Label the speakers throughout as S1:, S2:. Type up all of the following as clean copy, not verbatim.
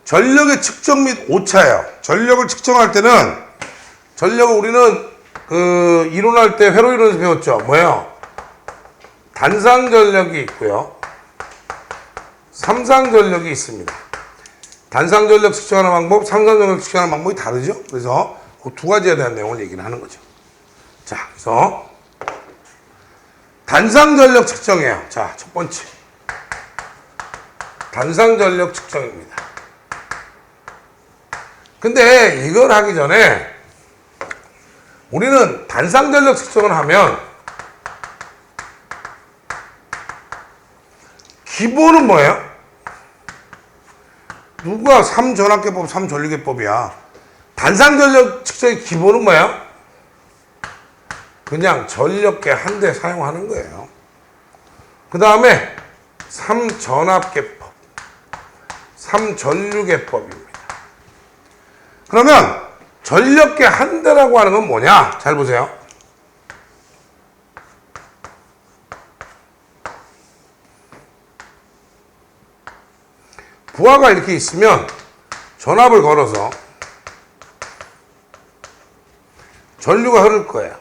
S1: 전력의 측정 및 오차예요. 전력을 측정할 때는 전력을 우리는 그 이론할 때 회로 이론에서 배웠죠. 뭐예요? 단상 전력이 있고요. 삼상 전력이 있습니다. 단상 전력 측정하는 방법, 삼상 전력 측정하는 방법이 다르죠. 그래서 그 두 가지에 대한 내용을 얘기를 하는 거죠. 자, 그래서 단상 전력 측정이에요. 자, 첫 번째. 단상 전력 측정입니다. 근데 이걸 하기 전에 우리는 단상 전력 측정을 하면 기본은 뭐예요? 누가 3전압계법, 3전류계법이야. 단상 전력 측정의 기본은 뭐예요? 그냥 전력계 한 대 사용하는 거예요. 그 다음에 3전압계법, 3전류계법입니다. 그러면 전력계 한 대라고 하는 건 뭐냐? 잘 보세요. 부하가 이렇게 있으면 전압을 걸어서 전류가 흐를 거예요.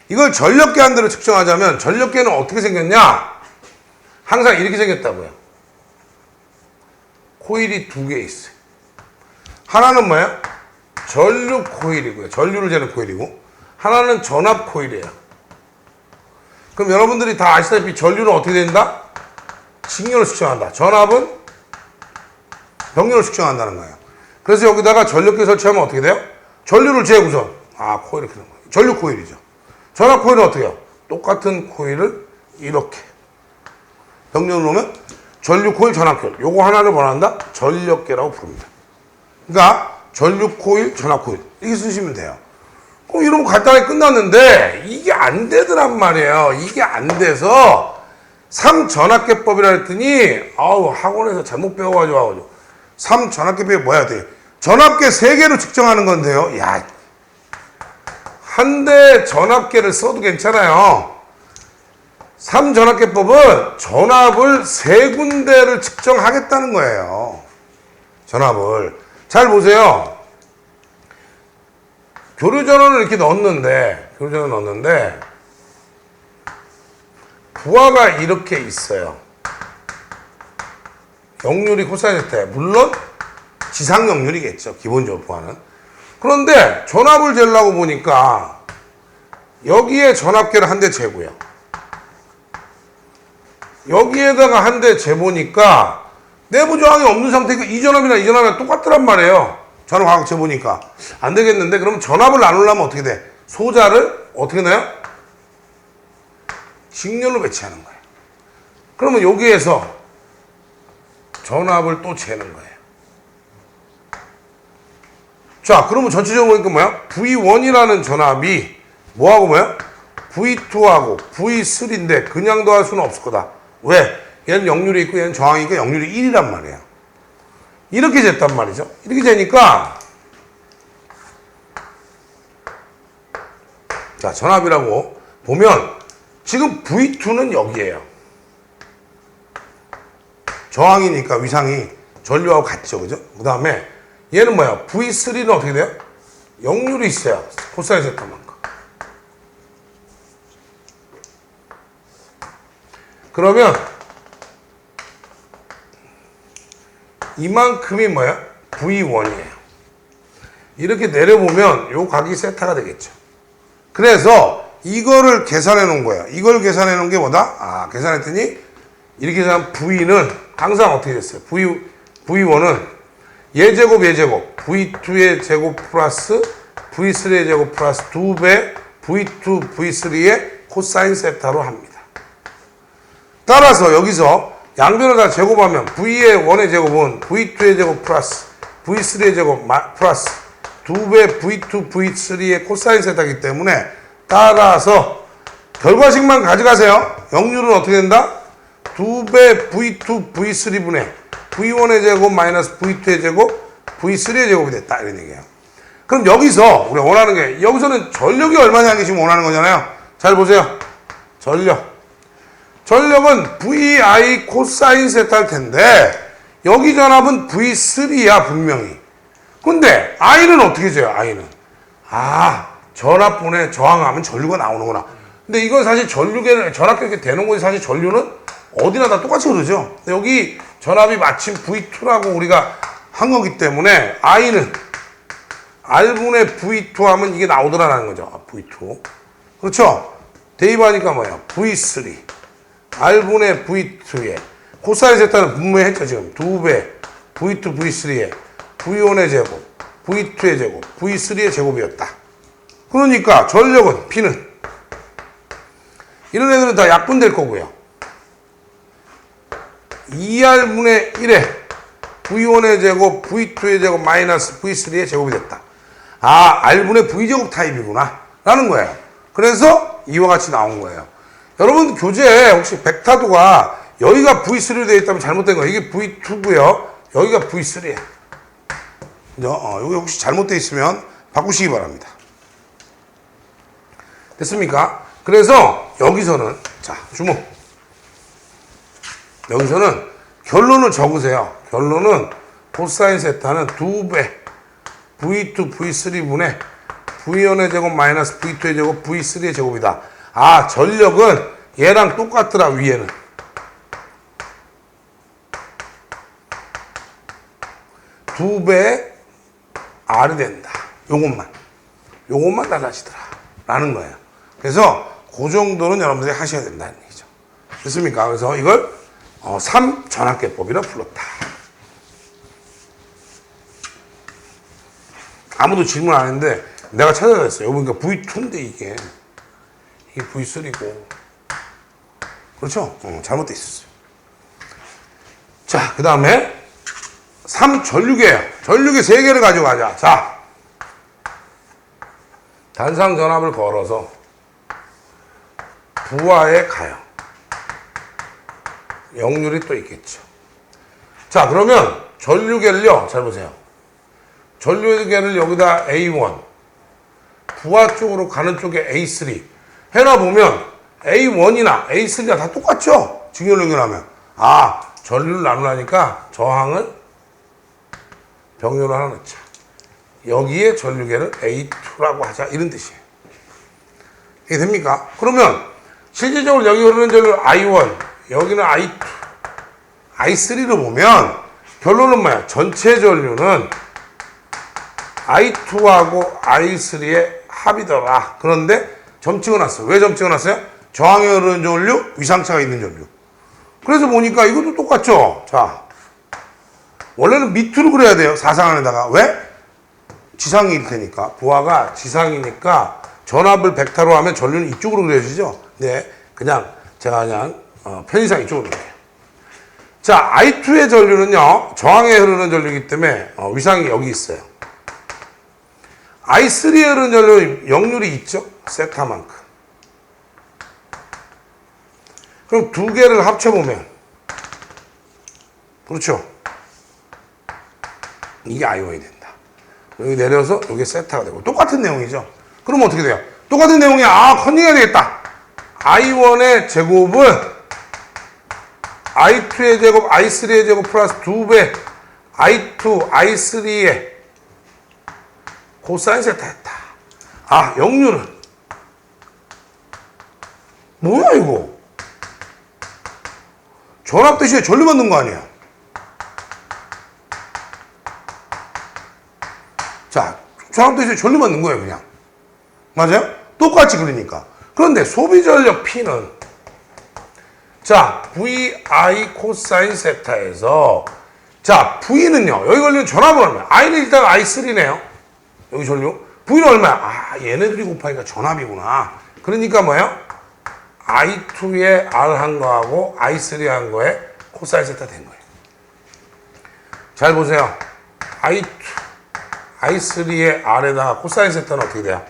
S1: 이걸 전력계 한 대로 측정하자면 전력계는 어떻게 생겼냐? 항상 이렇게 생겼다고요. 코일이 두 개 있어요. 하나는 뭐예요? 전류 코일이고요. 전류를 재는 코일이고, 하나는 전압 코일이에요. 그럼 여러분들이 다 아시다시피 전류는 어떻게 된다? 직렬을 측정한다. 전압은 병렬을 측정한다는 거예요. 그래서 여기다가 전력계 설치하면 어떻게 돼요? 전류를 재고선 코일을 켜는 거예요. 전류 코일이죠. 전압 코일은 어떻게 해요? 똑같은 코일을 이렇게 병렬을 놓으면 전류 코일, 전압 코일. 요거 하나를 뭐한다? 전력계라고 부릅니다. 그러니까 전류 코일, 전압 코일 이렇게 쓰시면 돼요. 그럼 이러면 간단하게 끝났는데 이게 안 되더란 말이에요. 이게 안 돼서 3전압계법이라 했더니 학원에서 잘못 배워가지고 3전압계법이 뭐야 돼? 전압계 3개로 측정하는 건데요. 야, 한 대 전압계를 써도 괜찮아요. 3전압계법은 전압을 3군데를 측정하겠다는 거예요. 전압을. 잘 보세요. 교류전원을 이렇게 넣었는데, 부하가 이렇게 있어요. 역률이 코사인 때, 물론 지상 역률이겠죠. 기본적으로 부하는. 그런데 전압을 재려고 보니까 여기에 전압계를 한 대 재고요. 여기에다가 한 대 재보니까 내부 저항이 없는 상태니까 이 전압이랑 똑같더란 말이에요. 전압 화학 재보니까 안 되겠는데, 그럼 전압을 나누려면 어떻게 돼? 소자를 어떻게 넣어요? 직렬로 배치하는 거예요. 그러면 여기에서 전압을 또 재는 거예요. 자, 그러면 전체적으로 보니까 뭐야? V1이라는 전압이 뭐하고 뭐야? V2하고 V3인데 그냥 더할 수는 없을 거다. 왜? 얘는 역률이 있고 얘는 저항이니까 역률이 1이란 말이에요. 이렇게 쟀단 말이죠. 이렇게 재니까 자, 전압이라고 보면 지금 V2는 여기에요. 저항이니까 위상이 전류하고 같죠. 그죠? 그 다음에 얘는 뭐야? V3는 어떻게 돼요? 역률이 있어요. 코사인 세타만큼. 그러면 이만큼이 뭐야? V1이에요. 이렇게 내려보면 요 각이 세타가 되겠죠. 그래서 이거를 계산해 놓은 거예요. 이걸 계산해 놓은 게 뭐다? 계산했더니 이렇게 계산한 V는 항상 어떻게 됐어요? V1은 얘제곱 V2의 제곱 플러스 V3의 제곱 플러스 2배 V2, V3의 코사인 세타로 합니다. 따라서 여기서 양변을 다 제곱하면 V의 1의 제곱은 V2의 제곱 플러스 V3의 제곱 플러스 2배 V2, V3의 코사인 세타이기 때문에 따라서 결과식만 가져가세요. 역률은 어떻게 된다? 2배 V2, V3분의 V1의 제곱 마이너스 V2의 제곱 V3의 제곱이 됐다. 이런 얘기예요. 그럼 여기서 우리가 원하는 게, 여기서는 전력이 얼마냐는 게 지금 원하는 거잖아요. 잘 보세요. 전력은 VI 코사인 세타일 텐데 여기 전압은 V3야, 분명히. 근데 I는 어떻게 줘요, I는? 아, 전압분에 저항하면 전류가 나오는구나. 근데 이건 사실 전류계는, 전압계 이렇게 되는 거지, 사실 전류는 어디나 다 똑같이 흐르죠. 근데 여기 전압이 마침 V2라고 우리가 한 거기 때문에 I는 R분의 V2 하면 이게 나오더라는 거죠. V2. 그렇죠? 대입하니까 뭐예요? V3. R분의 V2에. 코사인 세타는 분명히 했죠, 지금. 2배. V2, V3에. V1의 제곱. V2의 제곱. V3의 제곱이었다. 그러니까 전력은, P는. 이런 애들은 다 약분될 거고요. 2R분의 1에 V1의 제곱, V2의 제곱, 마이너스 V3의 제곱이 됐다. 아, R분의 V제곱 타입이구나. 라는 거예요. 그래서 이와 같이 나온 거예요. 여러분, 교재에 혹시 벡터도가 여기가 V3로 되어 있다면 잘못된 거예요. 이게 V2고요. 여기가 V3예요. 여기 혹시 잘못되어 있으면 바꾸시기 바랍니다. 됐습니까? 그래서 여기서는, 자, 주목. 여기서는 결론을 적으세요. 결론은 코사인 세타는 2배 V2, V3분의 V1의 제곱 마이너스 V2의 제곱, V3의 제곱이다. 아, 전력은 얘랑 똑같더라, 위에는. 두 배 R이 된다. 요것만 달라지더라. 라는 거예요. 그래서 그 정도는 여러분들이 하셔야 된다는 얘기죠. 됐습니까? 그래서 이걸 3전압계법이라 불렀다. 아무도 질문 안 했는데 내가 찾아냈어요. 여기 보니까 V2인데 이게 V3고. 그렇죠? 잘못돼 있었어요. 자, 그 다음에 3전류계예요. 전류계 3개를 가져가자. 자, 단상 전압을 걸어서 부하에 가요. 역률이 또 있겠죠. 자, 그러면 전류계를요, 잘 보세요. 전류계를 여기다 A1, 부하 쪽으로 가는 쪽에 A3 해놔보면 A1이나 A3가 다 똑같죠? 직렬 연결하면. 아, 전류를 나누라니까 저항을 병렬로 하나 넣자. 여기에 전류계를 A2라고 하자. 이런 뜻이에요. 이게 됩니까? 그러면 실질적으로 여기 흐르는 전류 I1, 여기는 I2, I3를 보면 결론은 뭐야? 전체 전류는 I2하고 I3의 합이더라. 그런데 점 찍어놨어. 왜 점 찍어놨어요? 저항에 흐르는 전류, 위상차가 있는 전류. 그래서 보니까 이것도 똑같죠? 자, 원래는 밑으로 그려야 돼요. 사상 안에다가. 왜? 지상일 테니까. 부하가 지상이니까 전압을 벡터로 하면 전류는 이쪽으로 그려지죠? 네. 제가 그냥 편의상 이쪽으로 그려요. 자, I2의 전류는요, 저항에 흐르는 전류이기 때문에 위상이 여기 있어요. I3에 흐르는 전류는 역률이 있죠? 세타만큼. 그럼 두 개를 합쳐보면, 그렇죠? 이게 I1이 된다. 여기 내려서 이게 세타가 되고, 똑같은 내용이죠? 그럼 어떻게 돼요? 똑같은 내용이, 컨닝해야 되겠다. I1의 제곱은 I2의 제곱, I3의 제곱 플러스 2배 I2, I3의 코사인 세타였다. 역률은 뭐야 이거? 전압 대신에 전류 받는 거 아니야? 자, 전압 대신에 전류 받는 거예요, 그냥. 맞아요? 똑같이 그러니까. 그런데 소비 전력 P는, 자, VI 코사인 세타에서, 자, V는요, 여기 걸리는 전압은 얼마야? I는 일단 I3네요. 여기 전류. V는 얼마야? 얘네들이 곱하니까 전압이구나. 그러니까 뭐예요? I2에 R 한 거하고 I3에 한 거에 코사인 세타 된 거예요. 잘 보세요. I2, I3에 R에다가 코사인 세타는 어떻게 돼요?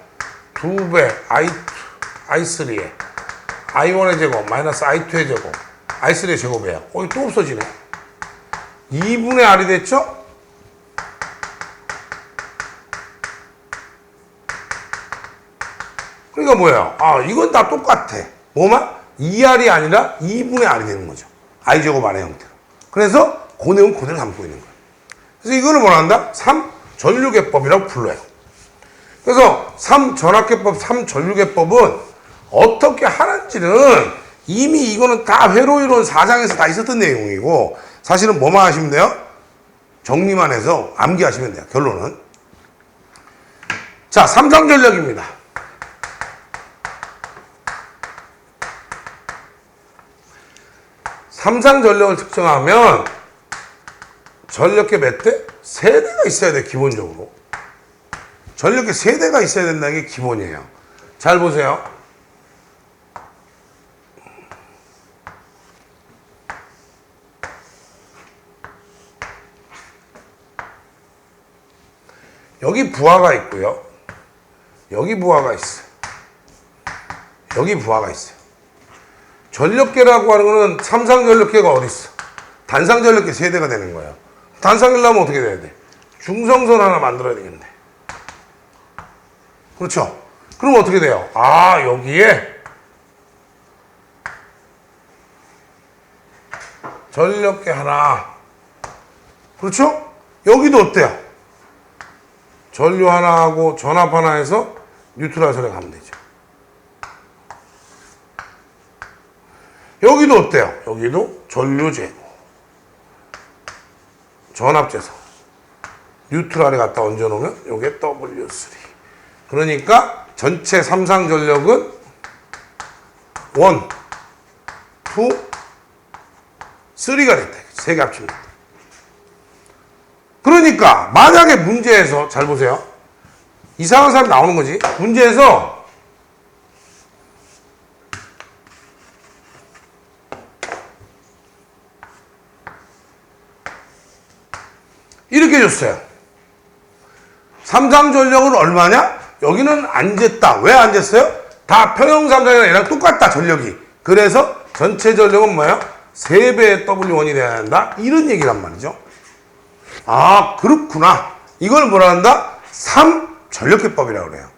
S1: 2배 I2, I3에 I1의 제곱 마이너스 I2의 제곱 I3의 제곱이에요. 또 없어지네. 2분의 R이 됐죠? 그러니까 뭐예요? 이건 다 똑같아. 뭐만? 2R이 아니라 2분의 R이 되는 거죠. I 제곱 R의 형태로. 그래서 그 내용 그대로 담고 있는 거예요. 그래서 이거를 뭐라 한다? 3전류계법이라고 불러요. 그래서 3전압계법, 3전류계법은 어떻게 하는지는 이미 이거는 다 회로이론 4장에서 다 있었던 내용이고, 사실은 뭐만 하시면 돼요? 정리만 해서 암기하시면 돼요. 결론은. 자, 3상 전력입니다. 삼상 전력을 측정하면 전력계 몇 대? 3대가 있어야 돼, 기본적으로. 전력계 3대가 있어야 된다는 게 기본이에요. 잘 보세요. 여기 부하가 있고요. 여기 부하가 있어요. 여기 부하가 있어요. 전력계라고 하는 거는 삼상 전력계가 어디 있어? 단상 전력계 3대가 되는 거예요. 단상이려면 어떻게 돼야 돼? 중성선 하나 만들어야 되겠네. 그렇죠? 그럼 어떻게 돼요? 아, 여기에 전력계 하나. 그렇죠? 여기도 어때요? 전류 하나 하고 전압 하나 해서 뉴트럴선에 가면 되죠. 여기도 어때요? 여기도 전류 제고, 전압 재서 뉴트럴에 갖다 얹어놓으면 이게 W3. 그러니까 전체 삼상 전력은 1, 2, 3가 됐다. 3개 합칩니다. 그러니까 만약에 문제에서 잘 보세요. 이상한 사람 나오는 거지. 문제에서 이렇게 줬어요. 삼상 전력은 얼마냐? 여기는 안 쟀다. 왜 안 쟀어요? 다 평형 삼상이랑 얘랑 똑같다, 전력이. 그래서 전체 전력은 뭐예요? 3배의 W1이 돼야 한다. 이런 얘기란 말이죠. 아, 그렇구나. 이걸 뭐라 한다? 3전력계법이라고 그래요.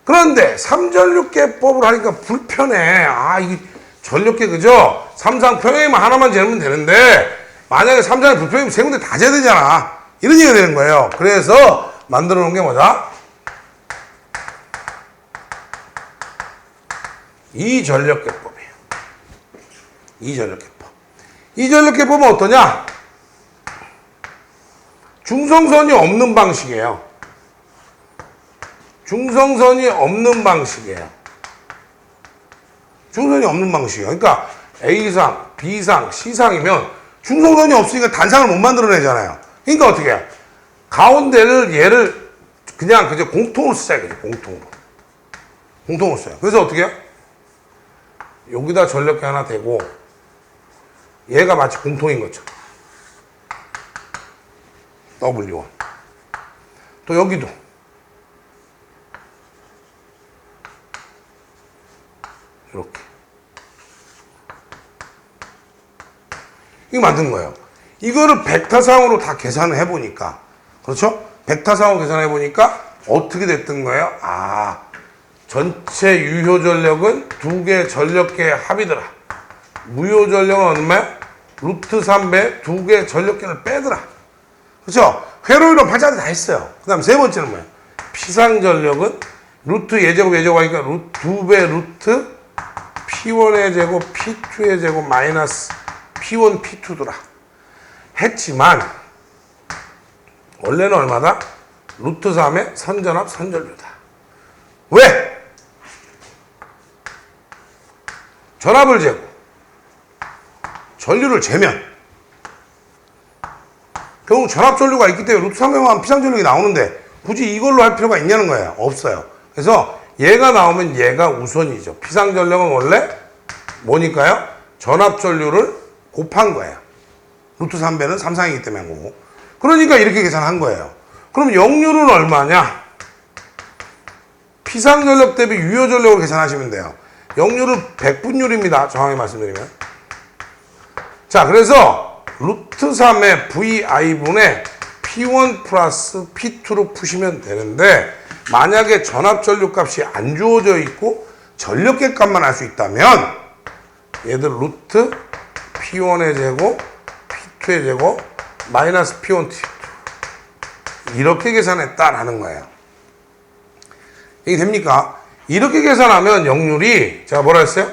S1: 그런데 3전력계법을 하니까 불편해. 아, 이게 전력계 그죠? 삼상 평형이면 하나만 재면 되는데 만약에 삼상이 불평이면 세 군데 다 재야 되잖아. 이런 얘기가 되는 거예요. 그래서 만들어 놓은 게 뭐다? 이전력계법이에요. 이전력계법. 이전력계법은 어떠냐? 중성선이 없는 방식이에요. 중성선이 없는 방식이에요. 중성선이 없는 방식이에요. 그러니까 A상, B상, C상이면 중성선이 없으니까 단상을 못 만들어내잖아요. 그러니까 어떻게 해요? 가운데를 얘를 그냥 그저 공통으로 쓰자야겠죠. 공통으로. 공통으로 써요. 그래서 어떻게 해요? 여기다 전력계 하나 대고 얘가 마치 공통인 것처럼. W1. 또 여기도. 이렇게. 이거 만든 거예요. 이거를 벡터상으로 다 계산을 해보니까, 그렇죠? 벡터상으로 계산해보니까 어떻게 됐던 거예요? 아, 전체 유효 전력은 2개 전력계의 합이더라. 무효 전력은 얼마야? 루트 3배 2개 전력계를 빼더라. 그렇죠? 회로이론 8자리 다 했어요. 그 다음 세 번째는 뭐예요? 피상 전력은 루트 예제곱 예제곱 하니까 2배 루트 P1의 제곱 P2의 제곱 마이너스 P1 P2더라. 했지만 원래는 얼마다? 루트 3의 선전압 선전류다. 왜? 전압을 재고 전류를 재면 결국 전압 전류가 있기 때문에 루트 3배만 피상 전력이 나오는데 굳이 이걸로 할 필요가 있냐는 거예요. 없어요. 그래서 얘가 나오면 얘가 우선이죠. 피상 전력은 원래 뭐니까요? 전압 전류를 곱한 거예요. 루트 3배는 3상이기 때문에 한 거고. 그러니까 이렇게 계산한 거예요. 그럼 역률은 얼마냐? 피상 전력 대비 유효 전력으로 계산하시면 돼요. 역률은 100분율입니다. 정확히 말씀드리면. 자, 그래서 루트 3의 VI분의 P1 플러스 P2로 푸시면 되는데 만약에 전압 전류 값이 안 주어져 있고 전력계 값만 알 수 있다면 얘들 루트 P1의 제곱 T2의 제곱 마이너스 P1 T2 이렇게 계산했다라는 거예요. 이게 됩니까? 이렇게 계산하면 역률이 제가 뭐라 했어요?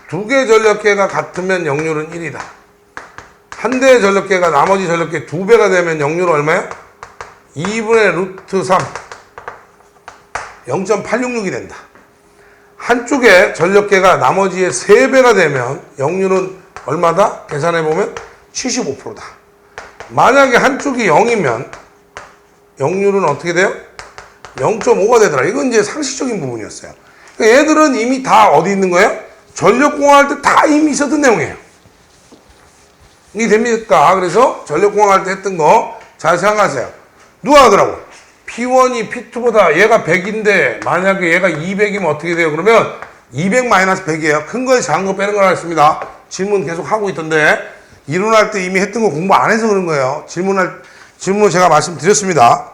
S1: 두 개 전력계가 같으면 역률은 1이다. 한 대의 전력계가 나머지 전력계 2배가 되면 역률은 얼마예요? 2분의 루트 3 0.866이 된다. 한쪽에 전력계가 나머지의 3배가 되면 역률은 얼마다? 계산해보면 75%다. 만약에 한쪽이 0이면 역률은 어떻게 돼요? 0.5가 되더라. 이건 이제 상식적인 부분이었어요. 그러니까 얘들은 이미 다 어디 있는 거예요? 전력공학할 때 다 이미 있었던 내용이에요. 이게 됩니까? 그래서 전력공학할 때 했던 거 잘 생각하세요. 누가 하더라고? P1이 P2보다 얘가 100인데 만약에 얘가 200이면 어떻게 돼요? 그러면 200 마이너스 100이에요. 큰 거에 작은 거 빼는 거라 했습니다. 질문 계속 하고 있던데 이론할 때 이미 했던 거 공부 안 해서 그런 거예요. 질문 제가 말씀드렸습니다.